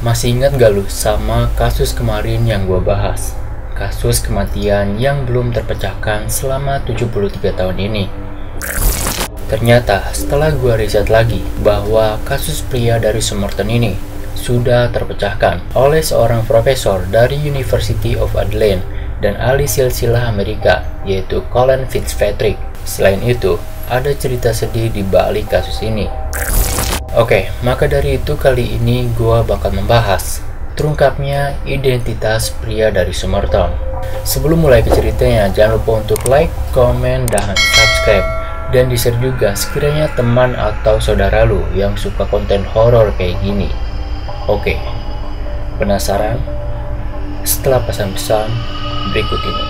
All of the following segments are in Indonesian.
Masih ingat gak lu sama kasus kemarin yang gue bahas? Kasus kematian yang belum terpecahkan selama 73 tahun ini. Ternyata setelah gue riset lagi bahwa kasus pria dari Somerton ini sudah terpecahkan oleh seorang profesor dari University of Adelaide dan ahli silsilah Amerika, yaitu Colin Fitzpatrick. Selain itu, ada cerita sedih di balik kasus ini. Oke, maka dari itu kali ini gue bakal membahas terungkapnya identitas pria dari Somerton. Sebelum mulai ke ceritanya, jangan lupa untuk like, komen, dan subscribe. Dan di-share juga sekiranya teman atau saudara lu yang suka konten horor kayak gini. Oke, penasaran? Setelah pesan-pesan berikut ini.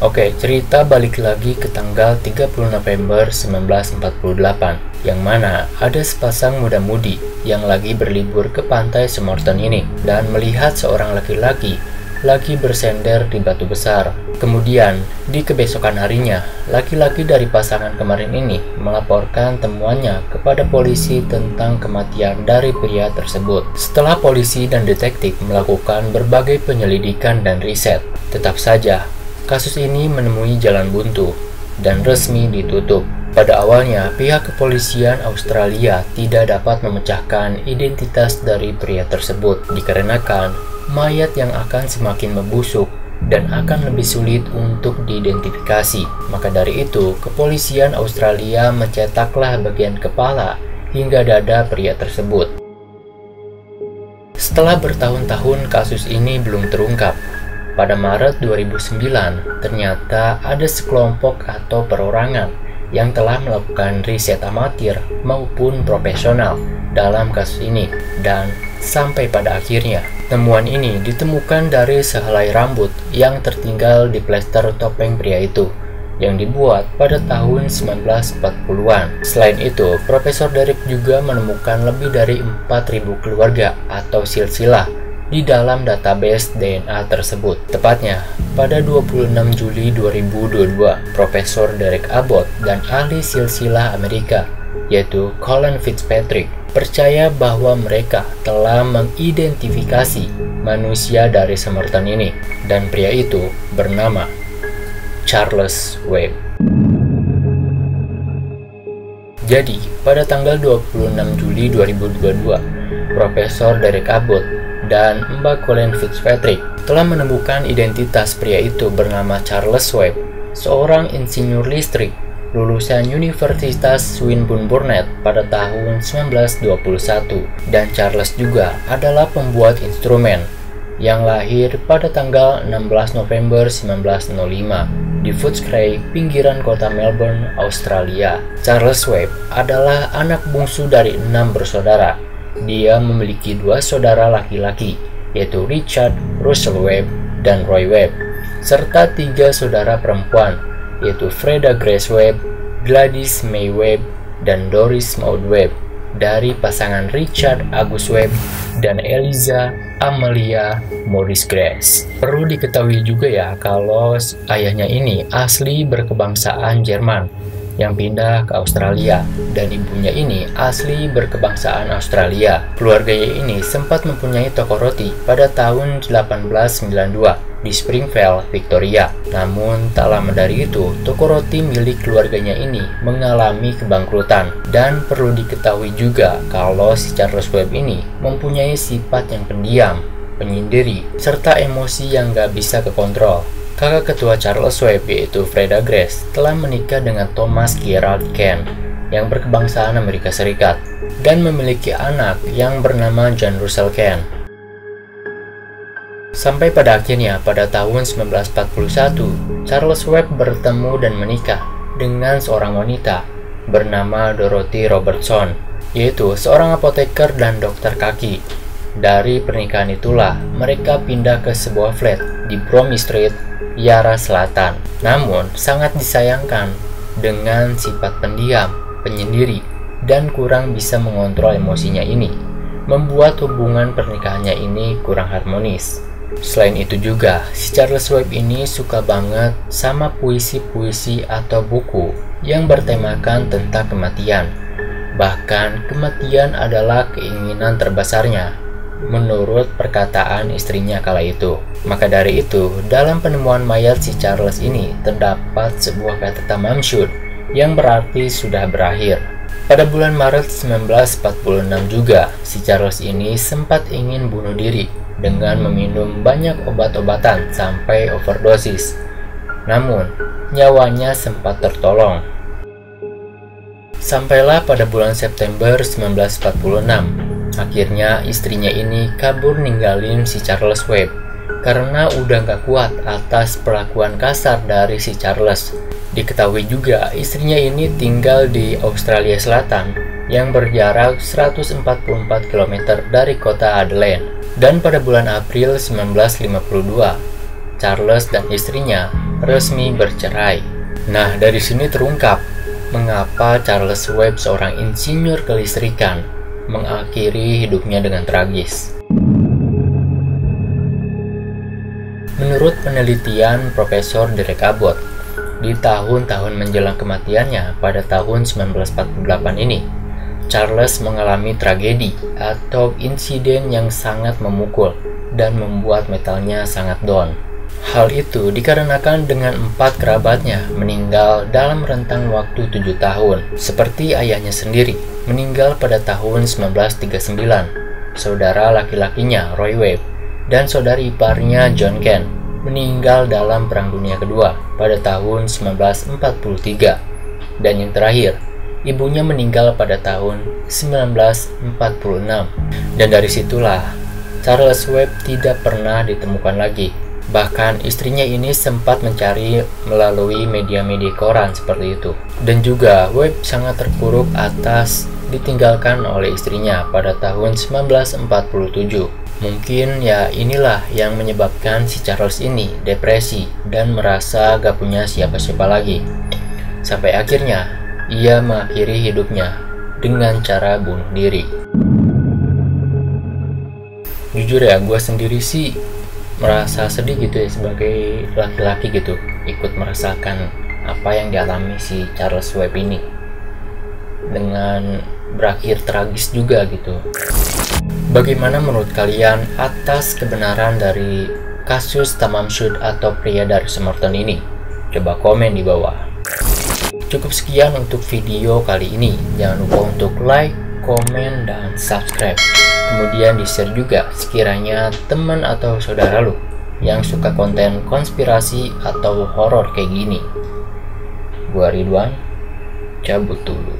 Oke, cerita balik lagi ke tanggal 30 November 1948, yang mana ada sepasang muda-mudi yang lagi berlibur ke pantai Somerton ini dan melihat seorang laki-laki lagi bersender di batu besar. Kemudian, di kebesokan harinya, laki-laki dari pasangan kemarin ini melaporkan temuannya kepada polisi tentang kematian dari pria tersebut. Setelah polisi dan detektif melakukan berbagai penyelidikan dan riset, tetap saja kasus ini menemui jalan buntu dan resmi ditutup. Pada awalnya, pihak kepolisian Australia tidak dapat memecahkan identitas dari pria tersebut dikarenakan mayat yang akan semakin membusuk dan akan lebih sulit untuk diidentifikasi. Maka dari itu, kepolisian Australia mencetaklah bagian kepala hingga dada pria tersebut. Setelah bertahun-tahun kasus ini belum terungkap, pada Maret 2009, ternyata ada sekelompok atau perorangan yang telah melakukan riset amatir maupun profesional dalam kasus ini. Dan sampai pada akhirnya, temuan ini ditemukan dari sehelai rambut yang tertinggal di plester topeng pria itu yang dibuat pada tahun 1940-an. Selain itu, Profesor Derek juga menemukan lebih dari 4.000 keluarga atau silsilah di dalam database DNA tersebut. Tepatnya pada 26 Juli 2022, Profesor Derek Abbott dan ahli silsilah Amerika, yaitu Colin Fitzpatrick, percaya bahwa mereka telah mengidentifikasi manusia dari Somerton ini, dan pria itu bernama Charles Webb. Jadi, pada tanggal 26 Juli 2022, Profesor Derek Abbott dan Mbak Colin Fitzpatrick telah menemukan identitas pria itu bernama Charles Webb, seorang insinyur listrik lulusan Universitas Swinburne pada tahun 1921, dan Charles juga adalah pembuat instrumen yang lahir pada tanggal 16 November 1905 di Footscray, pinggiran kota Melbourne, Australia. Charles Webb adalah anak bungsu dari 6 bersaudara. Dia memiliki 2 saudara laki-laki, yaitu Richard Russell Webb dan Roy Webb, serta 3 saudara perempuan, yaitu Freda Grace Webb, Gladys May Webb, dan Doris Maud Webb, dari pasangan Richard Agus Webb dan Eliza Amelia Morris Grace. Perlu diketahui juga ya kalau ayahnya ini asli berkebangsaan Jerman yang pindah ke Australia, dan ibunya ini asli berkebangsaan Australia. Keluarganya ini sempat mempunyai toko roti pada tahun 1892 di Springvale, Victoria. Namun tak lama dari itu, toko roti milik keluarganya ini mengalami kebangkrutan. Dan perlu diketahui juga kalau si Charles Webb ini mempunyai sifat yang pendiam, penyendiri, serta emosi yang gak bisa kekontrol. Kakak ketua Charles Webb, yaitu Freda Grace, telah menikah dengan Thomas Gerald Kent yang berkebangsaan Amerika Serikat dan memiliki anak yang bernama John Russell Kent. Sampai pada akhirnya pada tahun 1941, Charles Webb bertemu dan menikah dengan seorang wanita bernama Dorothy Robertson, yaitu seorang apoteker dan dokter kaki. Dari pernikahan itulah mereka pindah ke sebuah flat di Bromley Street, Yarra Selatan. Namun sangat disayangkan dengan sifat pendiam penyendiri dan kurang bisa mengontrol emosinya ini, membuat hubungan pernikahannya ini kurang harmonis. Selain itu juga, si Charles Webb ini suka banget sama puisi-puisi atau buku yang bertemakan tentang kematian. Bahkan kematian adalah keinginan terbesarnya, menurut perkataan istrinya kala itu. Maka dari itu, dalam penemuan mayat si Charles ini terdapat sebuah kata tamamshud yang berarti sudah berakhir. Pada bulan Maret 1946 juga, si Charles ini sempat ingin bunuh diri dengan meminum banyak obat-obatan sampai overdosis. Namun, nyawanya sempat tertolong. Sampailah pada bulan September 1946, akhirnya istrinya ini kabur ninggalin si Charles Webb karena udah gak kuat atas perlakuan kasar dari si Charles. Diketahui juga istrinya ini tinggal di Australia Selatan yang berjarak 144 km dari kota Adelaide. Dan pada bulan April 1952, Charles dan istrinya resmi bercerai. Nah, dari sini terungkap mengapa Charles Webb, seorang insinyur kelistrikan, mengakhiri hidupnya dengan tragis. Menurut penelitian Profesor Derek Abbott, di tahun-tahun menjelang kematiannya pada tahun 1948 ini, Charles mengalami tragedi atau insiden yang sangat memukul dan membuat mentalnya sangat down. Hal itu dikarenakan dengan 4 kerabatnya meninggal dalam rentang waktu 7 tahun, seperti ayahnya sendiri meninggal pada tahun 1939, saudara laki-lakinya Roy Webb, dan saudari iparnya John Kent meninggal dalam Perang Dunia Kedua pada tahun 1943, dan yang terakhir, ibunya meninggal pada tahun 1946. Dan dari situlah Charles Webb tidak pernah ditemukan lagi. Bahkan istrinya ini sempat mencari melalui media-media koran seperti itu. Dan juga Webb sangat terpuruk atas ditinggalkan oleh istrinya pada tahun 1947. Mungkin ya inilah yang menyebabkan si Charles ini depresi dan merasa gak punya siapa-siapa lagi. Sampai akhirnya ia mengakhiri hidupnya dengan cara bunuh diri. Jujur ya, gue sendiri sih merasa sedih gitu ya sebagai laki-laki gitu, ikut merasakan apa yang dialami si Charles Webb ini dengan berakhir tragis juga gitu. Bagaimana menurut kalian atas kebenaran dari kasus tamamshud atau pria dari Somerton ini? Coba komen di bawah. Cukup sekian untuk video kali ini. Jangan lupa untuk like, komen, dan subscribe. Kemudian di-share juga sekiranya teman atau saudara lu yang suka konten konspirasi atau horor kayak gini. Gua Ridwan, cabut dulu.